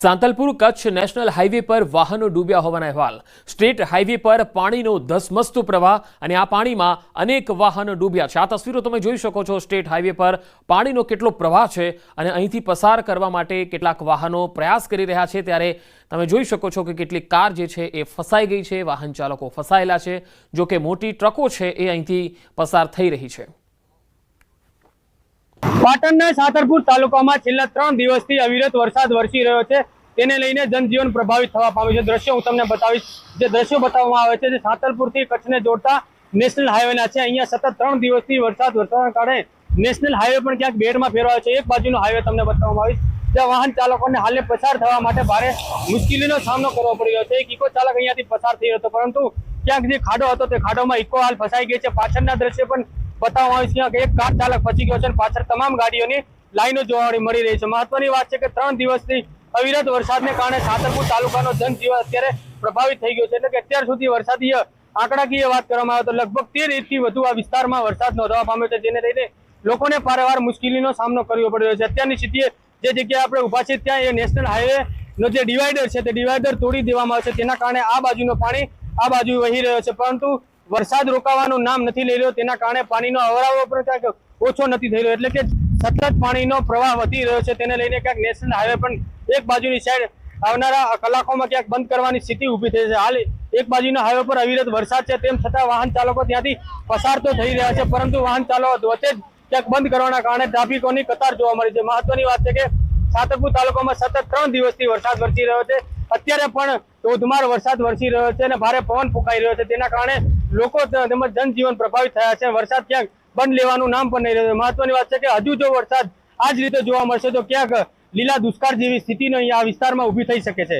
Santalpur Kutch national highway पर वाहनों डूब्या होवाना अहेवाल। स्टेट हाईवे पर पाणीनो धसमसतो प्रवाह અને આ પાણીમાં અનેક વાહનો ડૂબ્યા છે। આ તસવીરો તમે જોઈ શકો છો। સ્ટેટ હાઈવે પર પાણીનો કેટલો પ્રવાહ છે અને અહીંથી પસાર કરવા માટે કેટલાક વાહનો પ્રયાસ કરી રહ્યા છે, ત્યારે તમે જોઈ શકો છો કે કેટલીક કાર જે છે એ ફસાઈ ગઈ છે, વાહન ચાલકો ફસાયેલા છે, જો કે મોટી ટ્રકો છે એ અહીંથી પસાર થઈ રહી છે। પાટણના સાતરપુર તાલુકામાં છેલ્લા 3 દિવસથી અવિરત વરસાદ વરસી રહ્યો છે, તેને લઈને જનજીવન પ્રભાવિત થવા પામ્યું છે। દ્રશ્યો હું તમને બતાવીશ। જે દ્રશ્યો બતાવવામાં આવે છે જે સાતરપુરથી કચ્છને જોડતા નેશનલ હાઈવેના છે। અહીંયા સતત 3 દિવસથી વરસાદ વરસવાના કારણે નેશનલ હાઈવે પણ ક્યાંક બેડમાં ફેરવાયો છે। એક બાજુનો હાઈવે તમને બતાવવામાં આવીશ, જ્યાં વાહન ચાલકોને હાલે પસાર થવા માટે ભારે મુશ્કેલીનો સામનો કરવો પડી રહ્યો છે। એક ઇકો ચાલક અહીંયાથી પસાર થઈ રહ્યો હતો, પરંતુ ક્યાંક જે ખાડો હતો તે ખાડોમાં ઇકો હાલ ફસાઈ ગઈ છે। પાછળના દ્રશ્ય પણ બતાવવામાં આવે છે કે એક કાર ચાલક ફસી ગયો છે અને પાછળ તમામ ગાડીઓની લાઈનો જોવા મળી રહી છે। મહત્વની વાત છે કે 3 દિવસથી અવિરત વરસાદને કારણે સાતરપુર તાલુકાનો જનજીવન અત્યારે પ્રભાવિત થઈ ગયો છે। એટલે કે અત્યાર સુધી વરસાદીય આંકડાકીય વાત કરવામાં આવે તો લગભગ 13 ઇંચથી વધુ આ વિસ્તારમાં વરસાદ નોંધવા પામ્યો છે, જેને લઈને લોકોને પારેવાર મુશ્કેલીનો સામનો કરવો પડી રહ્યો છે। અત્યારની સ્થિતિએ જે જગ્યાએ આપણે ઊભા છીએ ત્યાં એ નેશનલ હાઈવે નો જે ડિવાઈડર છે તે ડિવાઈડર તોડી દેવામાં આવે છે, તેના કારણે આ બાજુનું પાણી આ બાજુ વહી રહ્યો છે, પરંતુ વરસાદ રોકાવાનું નામ નથી લઈ રહ્યો, તેના કારણે પાણીનો અવરાવો પણ ક્યાંક ઓછો નથી થઈ રહ્યો। એટલે કે સતત પાણીનો પ્રવાહ વધી રહ્યો છે, તેને લઈને ક્યાંક નેશનલ હાઈવે પણ એક બાજુની સાઈડ આવનારા કલાકોમાં ક્યાંક બંધ કરવાની સ્થિતિ ઊભી થઈ છે। હાલ એક બાજુના હાઈવે પર અવિરત વરસાદ છે, તેમ છતાં વાહન ચાલકો ત્યાંથી પસાર તો થઈ રહ્યા છે, પરંતુ વાહન ચાલકો વચ્ચે જ ક્યાંક બંધ કરવાના કારણે ટ્રાફિકોની કતાર જોવા મળી છે। મહત્વની વાત છે કે સાતરપુર તાલુકામાં સતત 3 દિવસથી વરસાદ વરસી રહ્યો છે। અત્યારે પણ ધોધમાર વરસાદ વરસી રહ્યો છે અને ભારે પવન ફૂંકાઈ રહ્યો છે, તેના કારણે લોકો તેમજ જનજીવન પ્રભાવિત થયા છે। વરસાદ ક્યાંક બંધ લેવાનું નામ પણ નહીં રહ્યું। મહત્વની વાત છે કે હજુ જો વરસાદ આ જ રીતે જોવા મળશે તો ક્યાંક લીલા દુષ્કાળ જેવી સ્થિતિનો અહીંયા આ વિસ્તારમાં ઊભી થઈ શકે છે।